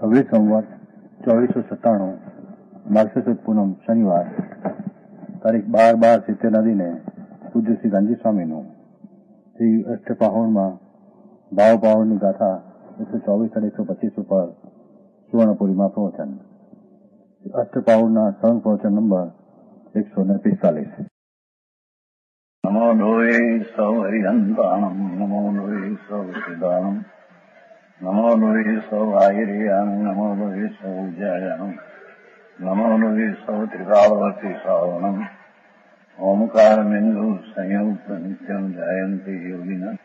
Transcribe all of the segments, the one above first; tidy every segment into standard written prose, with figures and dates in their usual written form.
અગલી સંવત 2497 માર્ગશીર્ષ પૂનમ શનિવાર તારીખ 12/12/70 દિને પૂજ્ય શ્રી ગાંધી સ્વામીનું શ્રી અષ્ટપાહોણમાં ભાવપાહોણની ગાથા 124 અને 125 ઉપર સુવર્ણપુરીમાં પ્રવચન. અષ્ટપાહોણના સળંગ પ્રવચન નંબર 145. નમો લોહે સૌ હરિહંતાણમ નમો લોહે સૌ સિદ્ધાણમ નમો લોહે સૌ આયર્યામ નમો લોહે સૌ જયામ નમો લોહે સૌ ત્રિકાળવતી શ્રાવણમ ઓમકાર બિંદુ સંયુક્ત નિત્યમ જયંતિ યોગિના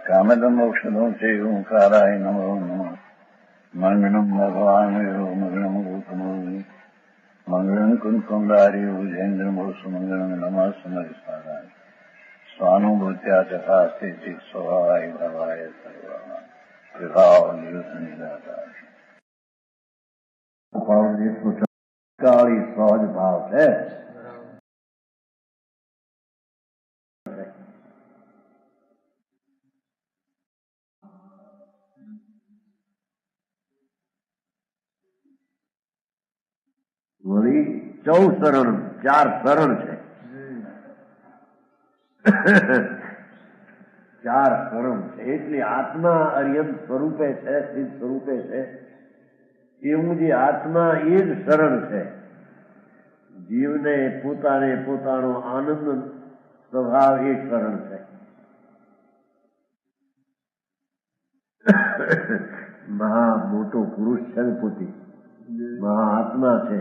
કામદમ મોક્ષદો છે ઓંકારાય નમો નમઃ. મંગળમ ભગવાન વિરો મંગળમ ગૌતમો મંગળમ કુંકુંડારી ઉજેન્દ્રમો સુમંગળમ નમઃ સમરિસ્વાદાય સ્વાનુભૂત્યા ચકાસ્તે સ્વભાવાય ભવાય સર્વા વિભાવ નિયુત નિરાકાર. સહજ ભાવ છે. વળી 14 શરણ 4 શરણ છે. 4 શરણ છે એટલે આત્મા અર્યંત સ્વરૂપે છે, સ્થિત સ્વરૂપે છે. એવું જે આત્મા એ જ શરણ છે. જીવને પોતાને પોતાનો આનંદ સ્વભાવ એ શરણ છે. મહા મોટો પુરુષ છે ને પોતે મહા આત્મા છે.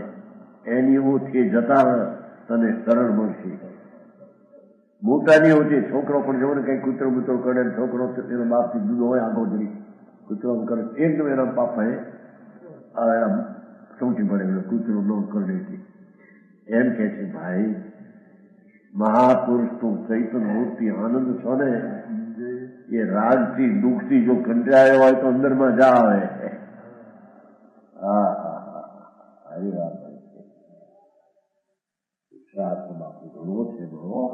એની ઓથી જતા તને શરણ મળશે. મોટાની ઓછી છોકરો પણ જો ને કઈ કૂતરો બૂતરો કરે, છોકરો એનો બાપથી જુદો હોય, આગો જરી કૂતરો કરે એકદમ એના પાપાએ સમજી પડે કૂતરો ન કરે. એમ કે છે ભાઈ મહાપુરુષ તું ચૈતન્ય મૂર્તિ આનંદ છો ને, એ રાગથી દુઃખથી જો કંટાળ્યો હોય તો અંદરમાં જા આવે. હા હા હા સારી વાત છે. બાપુ ઘણો છે ઘણો.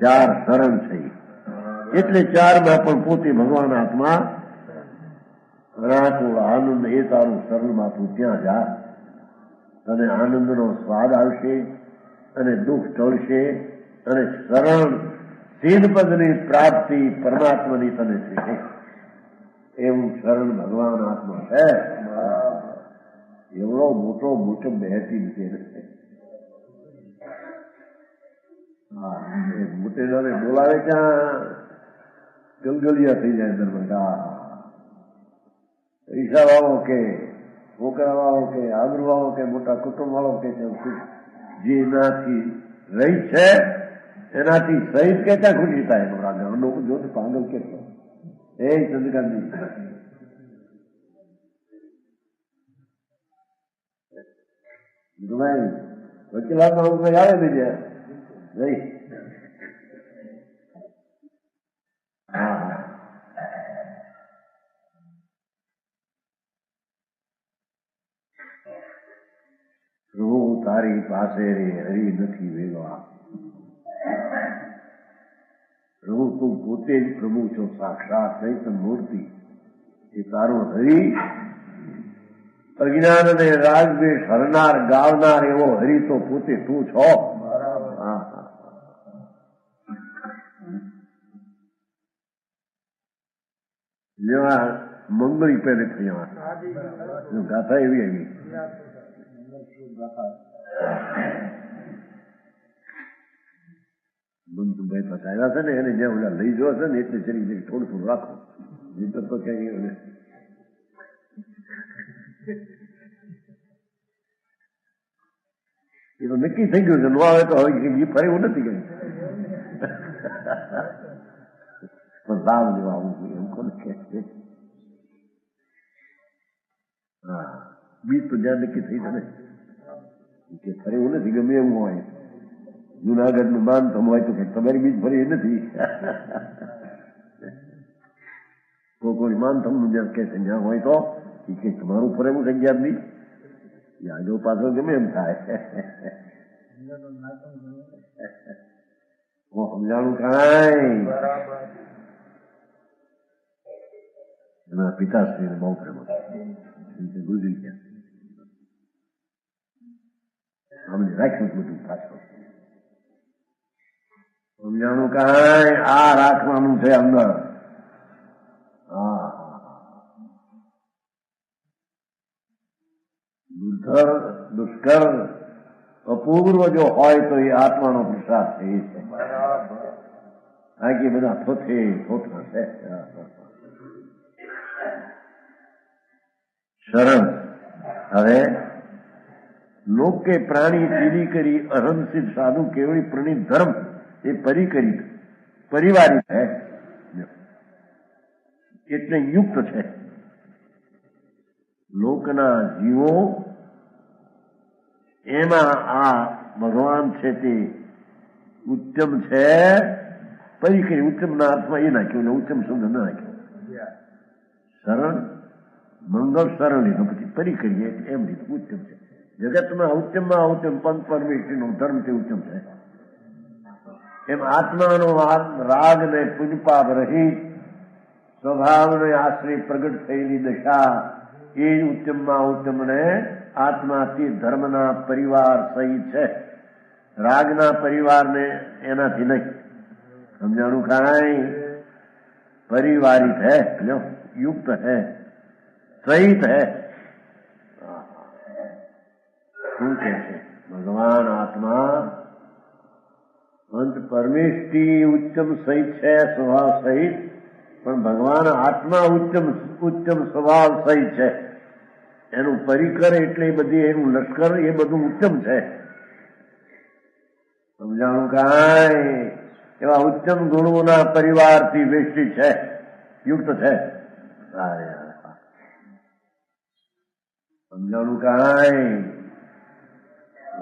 ચાર શરણ છે એટલે 4માં પણ પોતે ભગવાન આત્મા રાતુળ આનંદ એ તારું શરણમાં તું ત્યાં જા. તને આનંદનો સ્વાદ આવશે અને દુઃખ ટળશે અને શરણ સિદ્ધપદની પ્રાપ્તિ પરમાત્માની તને થશે. એવું શરણ ભગવાન આત્મા છે. એવડો મોટો મોટો બેહતી નથી. મોટેલાને બોલાવે ત્યાં ગલગલિયા થઈ જાય દરવાજા. પૈસા વાળો કે છોકરા વાળો કે આબરૂ વાળો કે મોટા કુટુંબ વાળો કે જે એનાથી રહી છે એનાથી સહિત કે ત્યાં ખુશી થાય. લોકો જો પાગલ કે એ ચંદ્રકાંતજી વકીલાતમાં હું કઈ આવે બીજા રહી. પ્રભુ તારી પાસે રે હરી નથી વેગવા. પ્રભુ તું પોતે જ પ્રભુ છો, સાક્ષાત ચૈતન્ય મૂર્તિ. એ તારો હરી અજ્ઞાન અને રાગદ્વેષ હરનાર ગાવનાર એવો હરી તો પોતે તું છો. મંગળી પહેલે થઈ ગાથા એવી આવી બંધુભાઈ પાસે આવ્યા છે ને એને જ્યાં ઓલા લઈ જવા છે ને એટલે જરી થોડું થોડું રાખો. જીતર તો ક્યાંય એ તો નક્કી થઈ ગયું છે. નો આવે તો હવે ફરે એવું નથી કઈ પણ લાભ લેવા આવવું જોઈએ એમ કોને કે. હા બીજ તો જ્યાં નક્કી થઈ છે ને કે ફરે એવું નથી. ગમે એવું હોય જુનાગઢ નું માનતમ હોય તો તમારી બીજ ફરી નથી. કોઈ માનતમ નું જ્યાં કે છે જ્યાં હોય તો કે તમારું ફરેવું છે જ્ઞાન બી આગળ પાછળ ગમે એમ થાય. સમજાણું કાંઈ એના પિતાશ્રીને બહુ પ્રેમ હતો, ગુજરી ગયા. અમને રાખ્યું બધું પાછળ. સમજાણું કાંઈ આ રાખવાનું છે અંદર. હા, દુષ્કર અપૂર્વ જો હોય તો એ આત્માનો પ્રસાદ છે. એ છે બાકી બધા થોથા છે. સરળ. હવે લોકે પ્રાણી પીડી કરી અહંસિત સાધુ કેવળી પ્રણીત ધર્મ એ પરિવારિત છે એટલે યુક્ત છે. લોકના જીવો એમાં આ ભગવાન છે તે ઉત્તમ છે. પરિકરી ઉત્તમના અર્થમાં એ નાખ્યું ને ઉત્તમ શબ્દ ન નાખ્યો. સરળ મંગળ સરળ લીધો, પછી પરિકરી એમ લીધું ઉત્તમ છે. જગતમાં ઉત્તમમાં ઉત્તમ પંચ પરમેશ્વરીનો ધર્મ તે ઉત્તમ છે. એમ આત્માનો રાગ ને પુંજપાપ રહિત સ્વભાવને આશ્રય પ્રગટ થયેલી દશા એ જ ઉત્તમમાં ઉત્તમ ને આત્માથી ધર્મના પરિવાર સહિત છે. રાગના પરિવારને એનાથી નહીં. સમજાણું કાંઈ પરિવારિત है, युक्त है, सहित है. શું કે છે ભગવાન આત્મા અંત પરમેષ્ઠી ઉત્તમ સહિત છે, સ્વભાવ સહિત. પણ ભગવાન આત્મા ઉત્તમ સ્વભાવ સહિત છે. એનું પરિકર એટલે બધી એનું લશ્કર એ બધું ઉત્તમ છે. સમજાણું કાંઈ એવા ઉત્તમ ગુણોના પરિવારથી વેષ્ટિત છે, યુક્ત છે. સમજાણું કાંઈ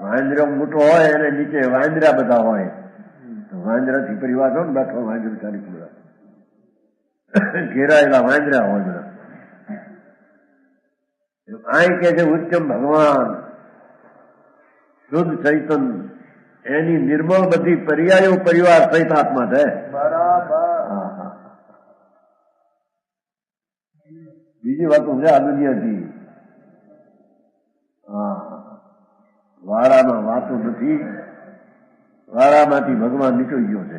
વાંદરો મોટો હોય અને નીચે વાંદરા બધા હોય તો વાંદરાથી પરિવાર હોય ને બેઠો વાંદરો 40 બધા ઘેરાયેલા વાંદરા હોય બધા. અહીં કે છે ઉત્તમ ભગવાન શુદ્ધ ચૈતન એની નિર્મળ બધી પર્યાયો પરિવાર સહિત આત્મા છે. બરાબર. બીજી વાતો છે આ દુનિયાથી. વાળામાં વાતો નથી, વાળામાંથી ભગવાન નીકળી ગયો છે.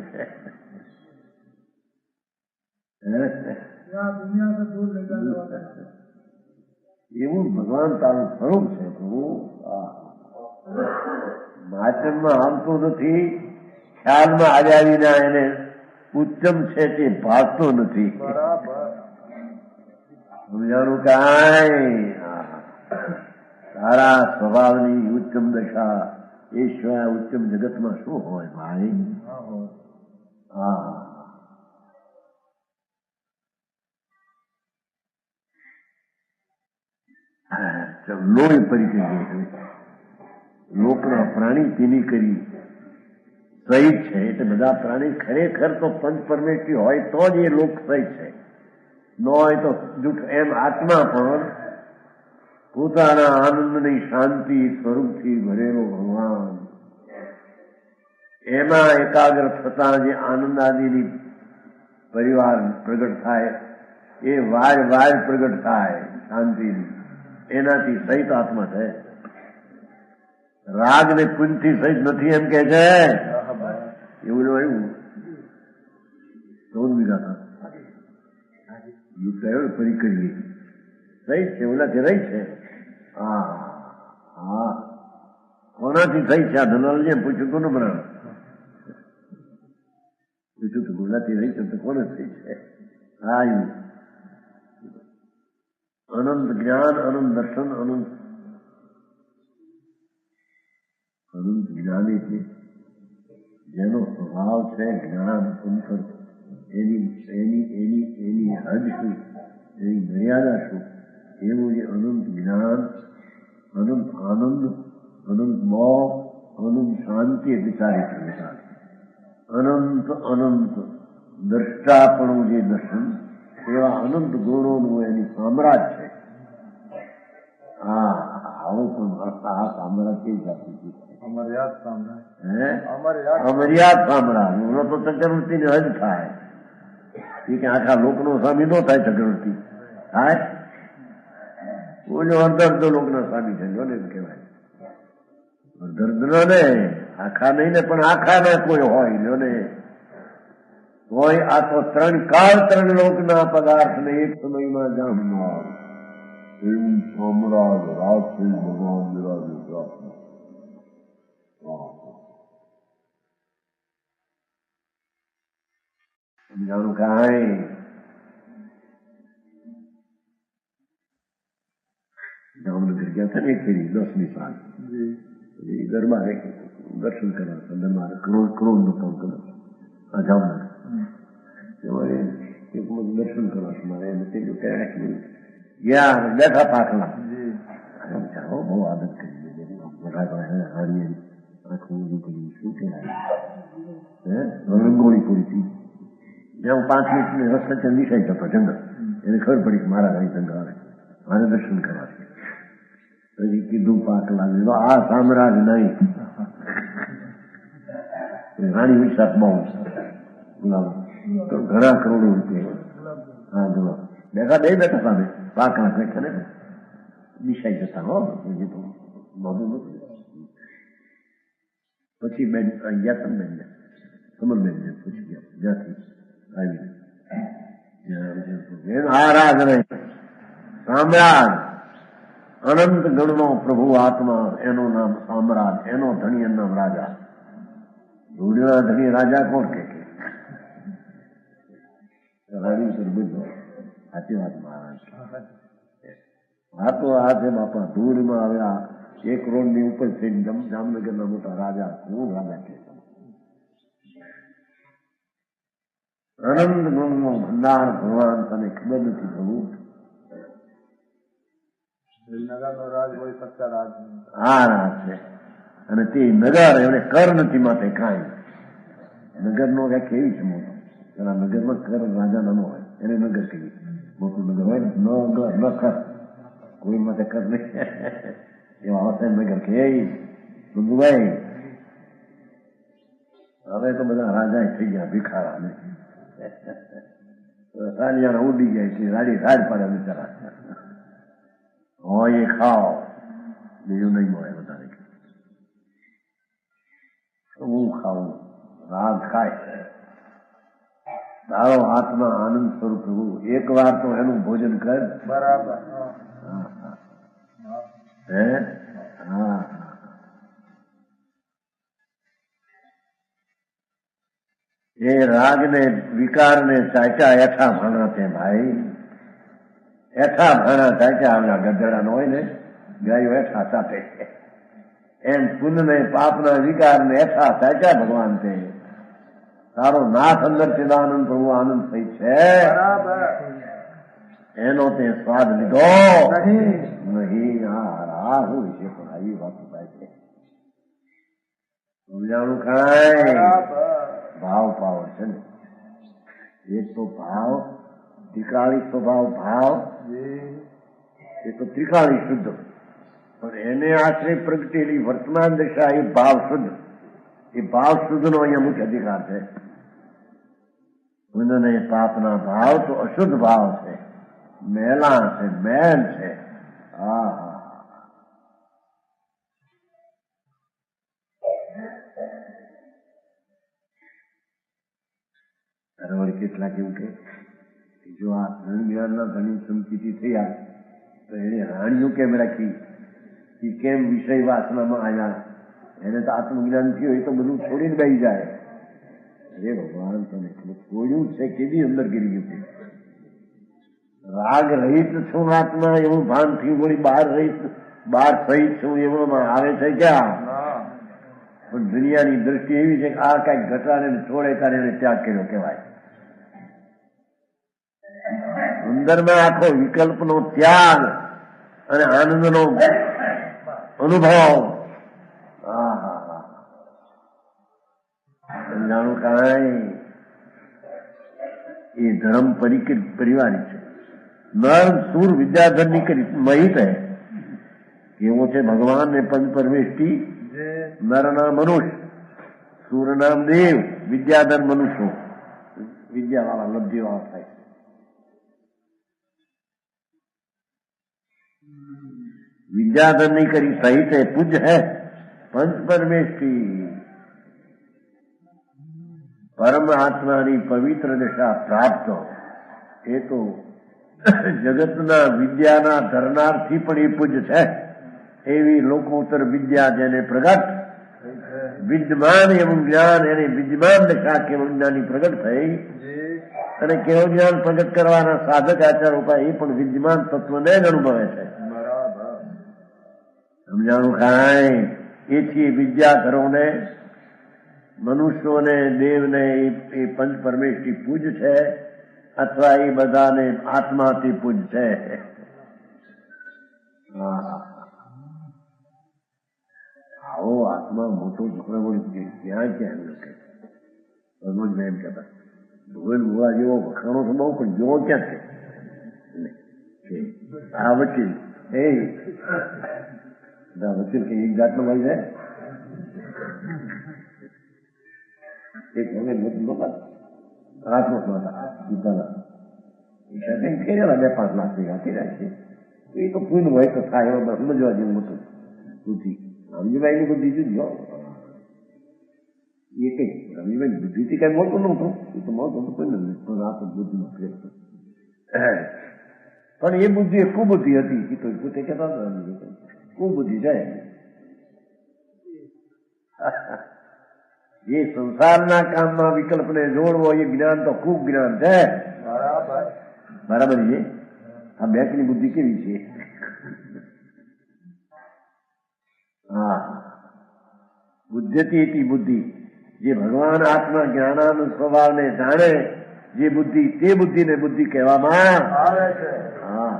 એવું ભગવાન તારું સ્વરૂપ છે પ્રભુ. માચનમાં આવતો નથી, ખ્યાલમાં આવ્યા વિના એને ઉત્તમ છે તે ભાગતો નથી. સમજાણું કાંઈ તારા સ્વભાવની ઉત્તમ દશા એ સિવાય ઉત્તમ જગતમાં શું હોય ભાઈ? લોહી પરિચય લોકના પ્રાણી તેની કરી સહિત છે. એટલે બધા પ્રાણી ખરેખર તો પંચ પરમેશ્વરી હોય તો જ એ લોક સહિત છે, ન હોય તો જૂઠ. એમ આત્મા પણ પોતાના આનંદની શાંતિ સ્વરૂપથી ભરેલો ભગવાન એમાં એકાગ્ર થતા જે આનંદ આદિની પરિવાર પ્રગટ થાય એ વાર પ્રગટ થાય શાંતિની, એનાથી સહિત આત્મા છે. રાગ ને પુંજથી સહિત નથી એમ કે છે. એવું આવ્યું 14 વીઘા યુક્ત પરિકરીએ સહિત છે, ઓલાથી રહી છે. કોનાથી થઈ છે? આ ધનવાલજી એમ પૂછ્યું કોને બનાવે? પૂછ્યું તો કોનાથી રહી છે તો કોને થઈ છે? અનંત જ્ઞાન, અનંત દર્શન, અનંત જ્ઞાન એટલે જેનો સ્વભાવ છે જ્ઞાન અંતર, એની હદ શું, એની મર્યાદા શું, એવું જે અનંત જ્ઞાન, અનંત આનંદ, અનંત મોહ, અનંત શાંતિ વિચારી વિચાર, અનંત દ્રષ્ટાપણું જે દર્શન, એવા અનંત ગુણોનું એની સામ્રાજ્ય છે. આવો પણ આ સામ્રાજ્ય કઈ જાતિ અમર્યાદ સામ્રાજ્ય હે અમર્યાદ અમર્યાદ સામ્રાજ્ય ઓલો તો ચક્રવર્તી ને હજ થાય એ કે આખા લોકનો સ્વામી ન થાય ચક્રવર્તી થાય ઓલો અર્ધ લોકના સ્વામી છે જો ને એમ કહેવાય અર્ધ ને આખા નહીં ને પણ આખા ના કોઈ હોય જો ને હોય આ તો ત્રણ કાળ ત્રણ લોકના પદાર્થ ને એક સમયમાં જાણનાર એવું સામ્રાજ રાજ થઈ ભગવાન બિરાજે જાણું કાંઈ જામનગર ગયા હતા ને એક ફેરી 10મી સાલ દરબારે દર્શન કર્યા દરબાર કરોડ નું કામ કર્યું આ જામનગર દર્શન કરવા મારે ગયા બેઠા પાકલા બહુ આદત કરી હારી આખું શું કહેવાય રંગોળી પૂરી થઈ હું 5 મિનિટ રસ્તા નિશાઈ જતો જંગલ એને ખબર પડી કે મારા ગાડી જંગલ આવે મારે દર્શન કરવા છે પછી કીધું પાકલા આ સામ્રાજ નહીં રાણી વિશાખ બહુ તો ઘણા કરોડો રૂપિયા હા બોલો બેઠા બે બેઠા સામે પાકલા ખરે નિશાઈ જતા હો બાબુ પછી બેન ગયા તમે બેન કમલબેન ને પૂછી ગયા જ્યાંથી આ રાજ નહીં સામ્રાજ અનંત ગણનો પ્રભુ આત્મા એનું નામ સામ્રાજ એનો ધણી એનું નામ રાજા ધૂળના ધણી રાજા કોણ કે રાણી સુરભુજો સાચી વાત મહારાજ આ તો આ છે બાપા ધૂળમાં આવ્યા 1 કરોડની ઉપર થઈ જામનગરના મોટા રાજા હું રાજા કે આનંદ ગુણનો ભંડાર ભગવાન તને ખબર નથી પ્રભુ શ્રીનગરનો રાજ હોય સચ્ચા રાજ આ રાજ છે અને તે નગર એને કર નથી માટે કાંઈ નગરનો કઈક કેવી છે મોટો પેલા નગરમાં કર રાજા નાનો હોય એને નગર કહીએ મોટું નગર હોય ને ન કર કોઈ માટે કર નહીં એવા આવશે નગર કે બંધુભાઈ હવે તો બધા રાજા થઈ ગયા ભિખારા ને રાડિયાના ઉડી જાય છે રાડી રાડ પાડે બિચારા હોય એ ખાઓ બીજું નહીં મળે વધારે હું ખાવું રાગ ખાય તારો આત્મા આનંદ સ્વરૂપ પ્રભુ એક વાર તો એનું ભોજન કર બરાબર હે હા એ રાગ ને વિકાર ને ચાચા એઠા ભાણા છે ભાઈ એઠા ભાણા ચાચા આવ્યા ગધેડા નો હોય ને ગાયો એઠા ચાટે એમ પુણ્ય ને પાપ ના વિકાર ને એઠા ચાચા ભગવાન છે તારો નાથ અંદર ચિદાનંદ પ્રભુ આનંદ થઈ છે એનો તે સ્વાદ લીધો નહીં આ હું વિશે પણ આવી વાત થાય છે સમજાણું કાંઈ ભાવ પાવ છે ને એક તો ભાવ ત્રિકાળી સ્વભાવ ભાવ એ તો ત્રિકાળી શુદ્ધ પણ એને આશરે પ્રગટેલી વર્તમાન દશા એ ભાવ શુદ્ધ એ ભાવ શુદ્ધ નો અહીંયા મુખ્ય અધિકાર છે પુણ્ય પાપના ભાવ તો અશુદ્ધ ભાવ છે મેલા છે મેલ છે હા કેટલાક એવું કે જો આ ધન ધણી સંકિતિ થયા તો એને રાણીઓ કેમ રાખી એ કેમ વિષય વાસનામાં આવ્યા એને તો આત્મજ્ઞાન થયું એ તો બધું છોડીને બેસી જાય અરે ભગવાન તને છોડ્યું છે કેવી અંદર ગીરી ગયું છે રાગ રહિત છું આત્મા એવું ભાન થયું વળી બહાર સહિત છું એવામાં આવે છે ક્યાં પણ દુનિયાની દ્રષ્ટિ એવી છે કે આ કઈક ઘટાડે છોડે ત્યારે એને ત્યાગ કર્યો કહેવાય અંદરમાં આખો વિકલ્પનો ત્યાગ અને આનંદનો અનુભવ સમજાણું કાંઈ એ ધર્મ પરિવારી છે નર સુર વિદ્યાધર ની કરી મહિત હૈ કેવો છે ભગવાન ને પંચ પરમેષ્ઠી નરના મનુષ્ય, સૂર્ય નામ દેવ, વિદ્યાધર મનુષ્યો, વિદ્યાવાળા લબ્ધિવાળા થાય. विद्याधर नहीं करी सहित है पूज्य है पंच परमेष्ठी. પરમાત્માની પવિત્ર દશા પ્રાપ્ત એ તો જગતના વિદ્યાના ધરનારથી પણ એ પૂજ્ય છે. એવી લોકોત્તર વિદ્યા જેને પ્રગટ વિદ્યમાન એવં જ્ઞાન, એને વિદ્યમાન દશા કેવળ જ્ઞાની પ્રગટ થઈ અને કેવું જ્ઞાન પ્રગટ કરવાના સાધક આચાર ઉપાય એ પણ વિદ્યમાન તત્વને જ અનુભવે છે. સમજાણું કાંઈ એથી વિદ્યાધરોને, મનુષ્યોને, દેવને એ પંચ પરમેષ્ઠી પૂજ છે અથવા એ બધાને આત્માથી પૂજ છે. આવો આત્મા મોટો છોકરો ક્યાં ક્યાં લોકો ભગવાન એમ કહેતા ધોયેલ ગોળા જેવો વખાણો તો બહુ પણ જેવો ક્યાં છે આ વકીલ વકીલ કે એક જાતનો ભાઈ છે. એક વખત નહોતા રાજકોટ નહોતા સીતાના ખેરેલા 2-5 લાખ ભેગા કર્યા છે. એ તો પૂન હોય તો થાય એમાં સમજવા જેવું હતું. બુદ્ધિ રમજીભાઈની બુદ્ધિ જુદી એ કઈ રમજીભાઈ બુદ્ધિથી કઈ મોટું નહોતું, એ તો મોટું હતું કોઈ નથી, પણ આ તો બુદ્ધિનો ફેર હતો. પણ એ બુદ્ધિ એ કુબુદ્ધિ હતી. એ તો પોતે કહેતા હતા કુબુદ્ધિ છે. એ સંસારના કામમાં વિકલ્પને જોડવો એ જ્ઞાન તો ખૂબ જ્ઞાન છે. બરાબર છે. આ બેંકની બુદ્ધિ કેવી છે? હા, બુદ્ધતી એથી બુદ્ધિ જે ભગવાન આત્મા જ્ઞાનાનું સ્વભાવને જાણે જે બુદ્ધિ, તે બુદ્ધિને બુદ્ધિ કહેવામાં આવે છે. હા,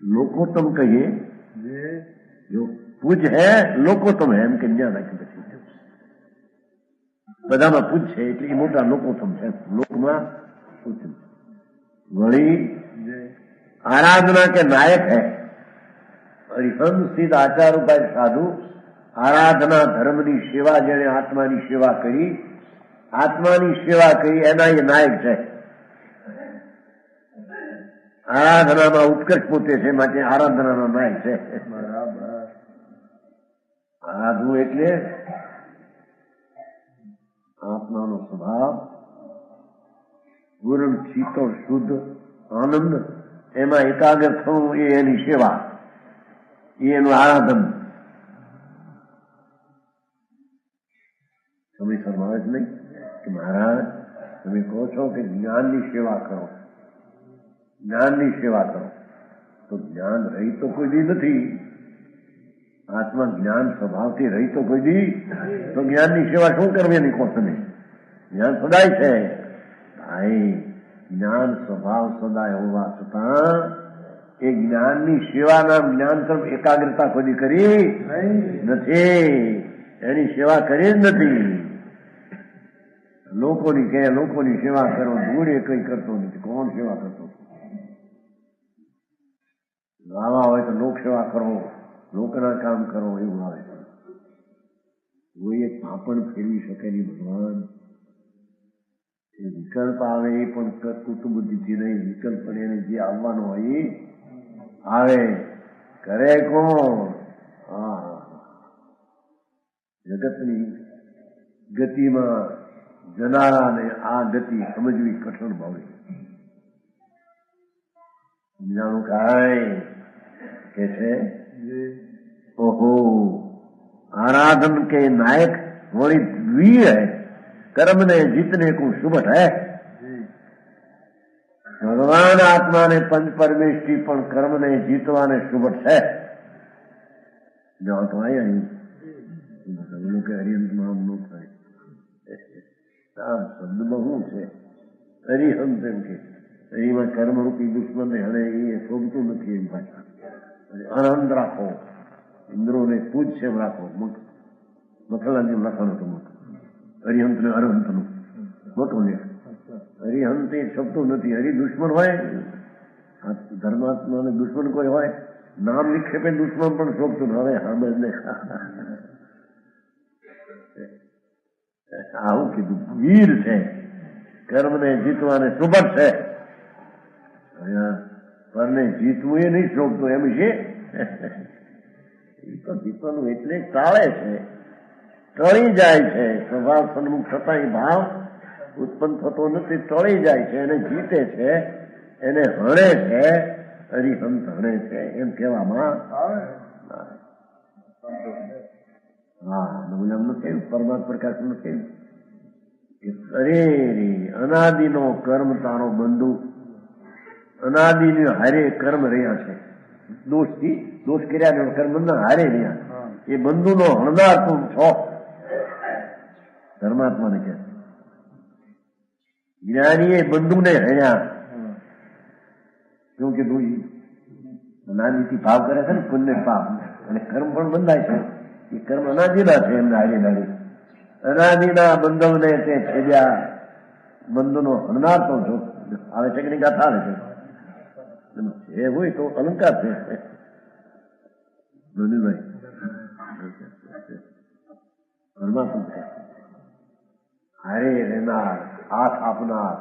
लोकोत्तम कहिए जो पूज है लोकोत्तम है એમ કે જ્ઞાન રાખી પછી બધામાં પૂજ છે એટલે એ મોટા લોકોત્તમ છે. લોકમાં ઉત્તમ વળી आराधना के नायक है. હરિહંસ સિદ્ધ આચાર ઉપાય સાધુ આરાધના ધર્મની સેવા, જેને આત્માની સેવા કરી, આત્માની સેવા કરી એના એ નાયક છે. આરાધનામાં ઉત્કર્ષ પોતે છે, માટે આરાધનાનો નાયક છે. આરાધવું એટલે આત્માનો સ્વભાવ પૂર્ણ શીતળ શુદ્ધ આનંદ, એમાં એકાગ્ર થવું એ એની સેવા, એ એનું આરાધન. તમે સમજ નહીં કે મહારાજ તમે કહો છો કે જ્ઞાનની સેવા કરો, જ્ઞાનની સેવા કરો, તો જ્ઞાન રહી તો કોઈ દી નથી. આત્મા જ્ઞાન સ્વભાવથી રહી તો કોઈ દી, તો જ્ઞાનની સેવા શું કરવી એની કહો તમે? જ્ઞાન સદાય છે ભાઈ. જ્ઞાન સ્વભાવ સદાય હોવા છતાં એ જ્ઞાનની સેવાના જ્ઞાન તરફ એકાગ્રતા કોઈ કરી નથી, એની સેવા કરી જ નથી. લોકોની કે લોકોની સેવા કરો, દૂર એ કઈ કરતો નથી. કોણ સેવા કરતો? ગાવા હોય તો લોક સેવા કરો, લોકના કામ કરો, એવું આવે. કોઈ એક પાપણ ફેરવી શકે નહીં ભગવાન. વિકલ્પ આવે એ પણ કુટુંબુદ્ધિથી નહીં, વિકલ્પ પણ એને જે આવવાનો હોય એ આવે. કરે કોણ? હા, જગતની ગતિમાં જનારાને આ ગતિ સમજવી કઠણ ભાવે. સમજાણું કાંઈ કે છે? ઓહો, आराधन के नायक वही वीर है, कर्म ने जीतने को शुभट है. ભગવાન આત્માને પંચ પરમેષ્ઠી પણ કર્મને જીતવાને શુભટ છે. જાઓ તો અહીંયા કે હરિહંતમાં આમ ન થાય. આ શબ્દમાં શું છે? હરિહંત એમ કે એમાં કર્મરૂપી દુશ્મનને હણે એ શોભતું નથી. એમ પાછા અનંત રાખો, ઇન્દ્રોને પૂજ છે રાખો. મખલાની લખાણ હતું મોટું, હરિહંત ને અરહંતનું મોટું લેખ. હરિહંત એ શબ્દો નથી. હરિ દુશ્મન હોય, ધર્માત્માને દુશ્મન કોઈ હોય, નામ નિક્ષેપે દુશ્મન પણ શોભતું હવે સાંભળને આવું કીધું. વીર છે, કર્મને જીતવાને સુબત છે. પરને જીતવું એ નહીં શોભતું એમ છે. એ તો જીતવાનું એટલે ટાળે છે, ટળી જાય છે. સ્વભાવ સન્મુખ છતાંય ભાવ ઉત્પન્ન થતો નથી, ટળી જાય છે. એને જીતે છે, એને હણે છે, હરિહંત હણે છે એમ કહેવામાં હા. નમૂનામાં કહ્યું, પરમાત્મા પ્રકાશમાં કહ્યું કે શરીર અનાદિનો કર્મ તારો બંધુ, અનાદિની હારે કર્મ રહ્યા છે. દોષ કર્યા કર્મના હારે રહ્યા, એ બંધુનો હણનાર તું છો. ધર્માત્માને કહે જ્ઞાનીએ બંધુને હણ્યા. શું કીધું? અનાદિથી ભાવ કરે છે ને, પુણ્ય પાપ, અને કર્મ પણ બંધાય છે. એ કર્મ અનાદિના છે. એમને હારે ડાળી અનાદિના બંધવને તે છેદ્યા, બંધુનો હણનાર તો છો. આવે છે કે નહીં? ગાથા આવે છે. એ હોય તો અલંકાર છે. પરમાત્મા હારે રહેનાર, હાથ આપનાર.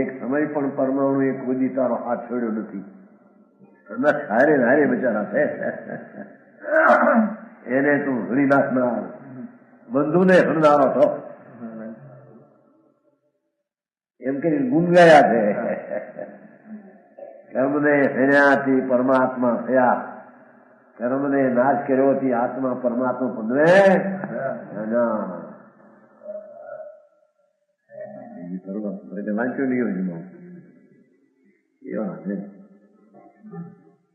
એક સમય પણ પરમાણુ એ કોઈ તારો હાથ છોડ્યો નથી. હારે હારે બચારા છે. એને તું હણી નાખનાર, બંધુને હણનારો છો એમ કરી ગુંગાયા છે. કર્મને હણ્યાથી પરમાત્મા થયા, કર્મને નાશ કર્યોથી આત્મા પરમાત્મા પદવે વાંચ્યું નહીં હોય એવા છે.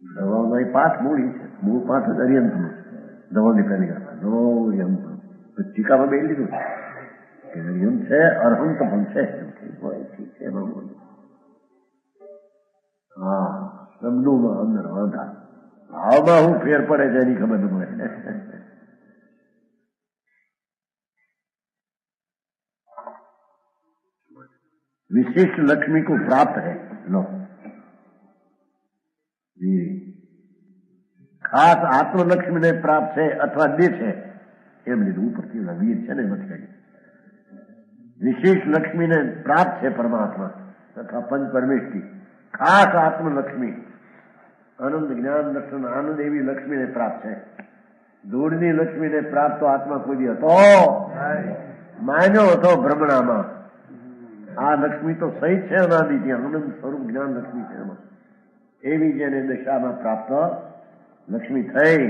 દવાનો એ પાઠ મૂળી છે. મૂળ પાઠ જ અરિયંતનો દવાની કરી યંત્ર ટીકામાં બે લીધું કે અરિયંત છે, અરહંત પણ છે. હા, શબ્દોમાં અંદર વાંધા, ભાવમાં હું ફેર પડે છે એની ખબર ન પડે. विशिष्ट लक्ष्मी को प्राप्त है लो, खास आत्मलक्ष्मी ने प्राप्त है अथवा देश है एम લીધું. ઉપરથી વીર છે ને મત કહી. વિશેષ લક્ષ્મી ને પ્રાપ્ત છે પરમાત્મા તથા પંચ પરમેષ્ઠી. ખાસ આત્મલક્ષ્મી આનંદ જ્ઞાન દર્શન આનંદ એવી લક્ષ્મીને પ્રાપ્ત છે. ધૂળની લક્ષ્મીને પ્રાપ્ત તો આત્મા કોઈ હતો માન્યો હતો ભ્રમણામાં. આ લક્ષ્મી તો સહિત છે અનાદિ, ત્યાં આનંદ સ્વરૂપ જ્ઞાન લક્ષ્મી છે. એમાં એવી જેને દશામાં પ્રાપ્ત લક્ષ્મી થઈ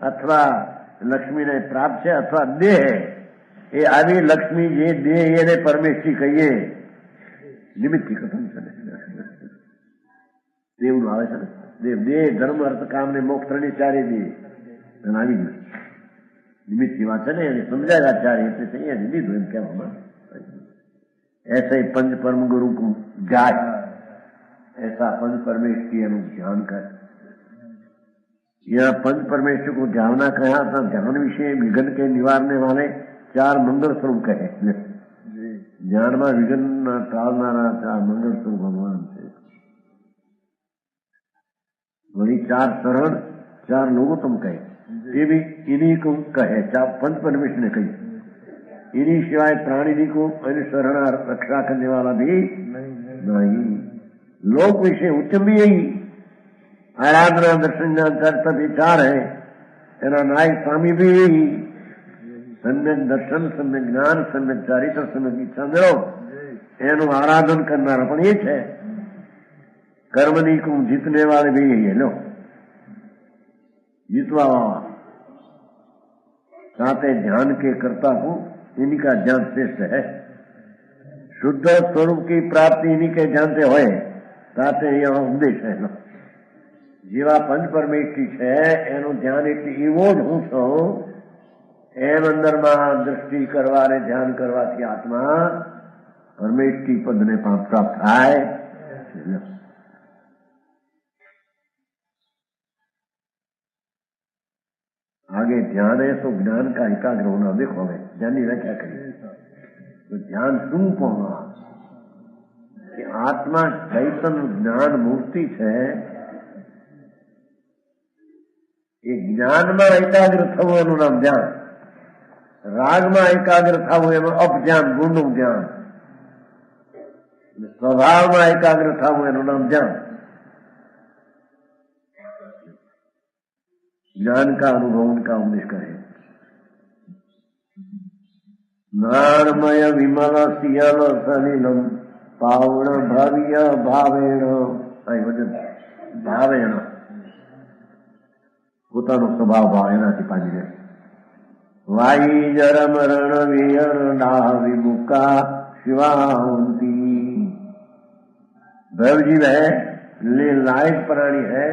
અથવા લક્ષ્મીને પ્રાપ્ત છે અથવા દેહ, એ આવી લક્ષ્મી જે દેહ એને પરમેશ્વરી કહીએ. નિમિત્તથી કથન છે ને, દેવનું આવે છે ને, દેવ દેહ ધર્મ અર્થ કામ ને મોક્ષ ત્રણેય ચારે દેહ આવી ગયું. નિમિત્તની વાત છે ને, એને સમજાયા ચારે એટલે અહીંયા લીધું એમ કહેવામાં. ऐसे ही पंच परम गुरु को जाय, ऐसा पंच परमेश्वरी ध्यान कर. यह पंच परमेश्वर को ध्यान कहा था. ध्यान विषय विघन के निवारने वाले 4 मंगल स्वरूप कहे. ज्ञान में विघन टालना 4 मंगल स्वरूप भगवान से. वही 4 शरण 4 लोगों तुम कहे, ये भी इन्हीं को कहे. 4 पंच परमेश्वर ने कही. इन्हीं सिवाय प्राणी को अनुसरण रक्षा करने वाला भी नहीं. लोक विषय उच्चम भी यही आराधना दर्शन चर्चा विचार है. एना नायक स्वामी भी यही सम्यक दर्शन, सम्यक ज्ञान, सम्यक चारित्र, सम्यक इच्छा मेળો એનું આરાધન કરનારા પણ એ છે. કર્મની को जीतने वाले भी यही है. लो जीतवा वाला साथे ध्यान के करता को इन्हीं का ज्ञान श्रेष्ठ है. शुद्ध स्वरूप की प्राप्ति इन्हीं के ज्ञान से होए साथे यह उपदेश है. जीवा पंच परमेश्वरी है एनु ध्यान એટલે એવો જ હું છું એમ અંદરમાં દ્રષ્ટિ કરવા ને ધ્યાન કરવાથી આત્મા પરમેશ્વરી પદને પ્રાપ્ત થાય. आगे ध्यान है तो ज्ञान का एकाग्र होना. देखो हमें ज्ञान की व्याख्या करिए तो ध्यान શું होगा? આત્મા ચૈતન્ય જ્ઞાન મૂર્તિ છે. એ જ્ઞાનમાં એકાગ્ર થવું એનું નામ ધ્યાન, રાગમાં એકાગ્ર થવું એનું અપધ્યાન, ગુણનું ધ્યાન, સ્વભાવમાં એકાગ્ર થવું એનું નામ ધ્યાન. ज्ञान का अनुभव उनका उपदेश करे. नाणमय विमल सियल सलिलम पावण भव्य भावेण भावेण પોતાનો સ્વભાવ ભાવ એનાથી પાછી રહે. વાઈ જરમ રણ વિયર ડાહ વિમુકા शिवांती. भैरव जीव है ले लायक प्राणी है.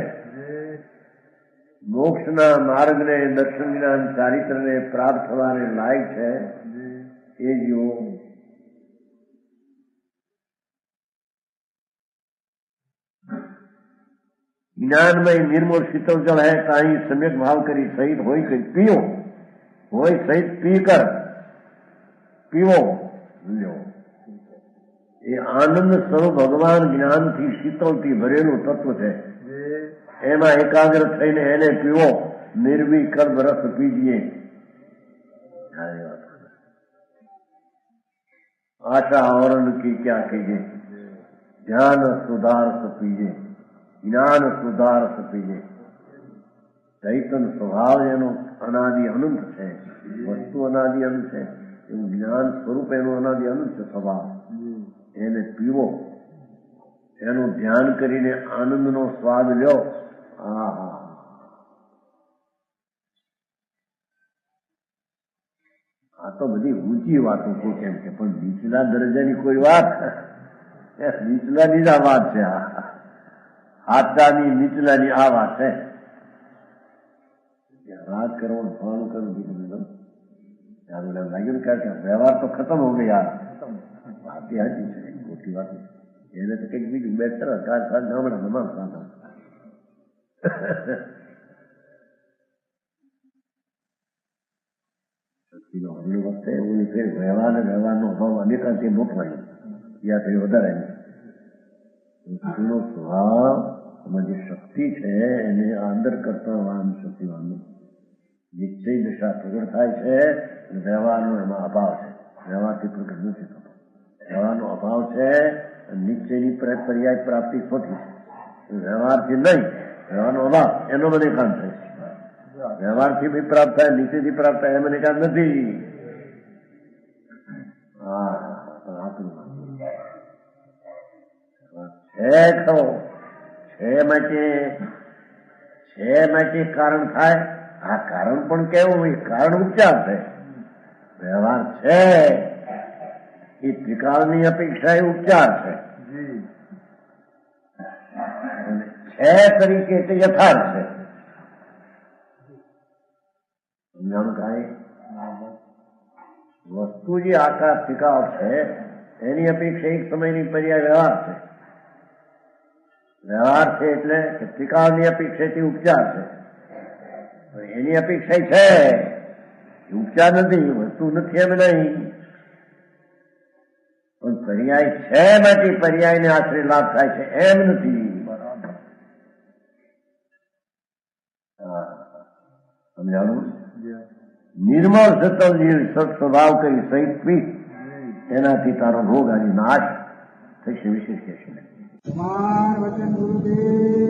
મોક્ષના માર્ગને, દર્શન જ્ઞાન ચારિત્રને પ્રાપ્ત થવાને લાયક છે એ જીવો. જ્ઞાનમય નિર્મળ શીતળ જળ હૈ કાંઈ સમ્યક ભાવ કરી સહિત હોય કઈ પીઓ હોય સહિત પી કર પીવો. એ આનંદ સ્વરૂપ ભગવાન જ્ઞાનથી શીતળથી ભરેલું તત્વ છે. એમાં એકાગ્ર થઈને એને પીવો. નિર્વિકલ્પ રસ પીજીએ. आशा आवरण की क्या कीजिए, ध्यान सुधार पीजे, ज्ञान सुधार पीजे. चैतन्य स्वभाव એનો અનાદિ અનંત છે, વસ્તુ અનાદિ અનંત છે, એવું જ્ઞાન સ્વરૂપ એનું અનાદિ અનંત છે સ્વભાવ. એને પીવો, એનું ધ્યાન કરીને આનંદનો સ્વાદ લ્યો. આ તો બધી ઊંચી વાતો છે કેમ કે, પણ નીચલા દરજાની કોઈ વાત, નીચલાની જ આ વાત છે. હાથાની નીચલાની આ વાત છે. રાત કરવાનું ફળ કરવું દીકરું સારું લાગ્યું ને, કારણ કે વ્યવહાર તો ખતમ હો ગયા. વાત હાજી છે, ખોટી વાત એને તો કંઈક બીજું બેટર ગામડા નમા ખાતા. અગલી વખતે એવું છે વ્યવહાર ને વ્યવહારનો અભાવ અનેકાંતે મોકલાય યા તો વધારે વસ્તુનો સ્વભાવ એમાં જે શક્તિ છે એને અંદર કરતા વાન શક્તિવાનું નિશ્ચય દશા પ્રગટ થાય છે. વ્યવહારનો એમાં અભાવ છે, વ્યવહારથી પ્રગટ નથી થતો. વ્યવહારનો અભાવ છે, નિશ્ચયની પર્યાય પ્રાપ્તિ થતી છે. વ્યવહારથી નહીં, વ્યવહારનો અભાવ એનો મને કામ થાય છે. વ્યવહારથી બી પ્રાપ્ત થાય, નીચેથી પ્રાપ્ત થાય, એમ મને કામ નથી. છે ખરો છે માટે કારણ થાય. આ કારણ પણ કેવું, એ કારણ ઉપચાર છે. વ્યવહાર છે એ ત્રિકાળની અપેક્ષા એ ઉપચાર છે. છે તરીકે તે યથાર્થ છે. સમજાણું કાંઈ? વસ્તુ જે આકાર ટિકાવ છે એની અપેક્ષા એક સમયની પર્યાય વ્યવહાર છે. વ્યવહાર છે એટલે ટિકાવની અપેક્ષાથી ઉપચાર છે. એની અપેક્ષા છે, ઉપચાર નથી, વસ્તુ નથી એમ નહીં. પણ પર્યાય છે માટે પર્યાયને આશરે લાભ થાય છે એમ નથી. સમજાણું? નિર્મળ સતલ જીવ સત સ્વભાવ કરી સહિત પી, એનાથી તારો રોગ અને નાશ થશે. વિશેષ કહેશે. વચન ગુરુદેવ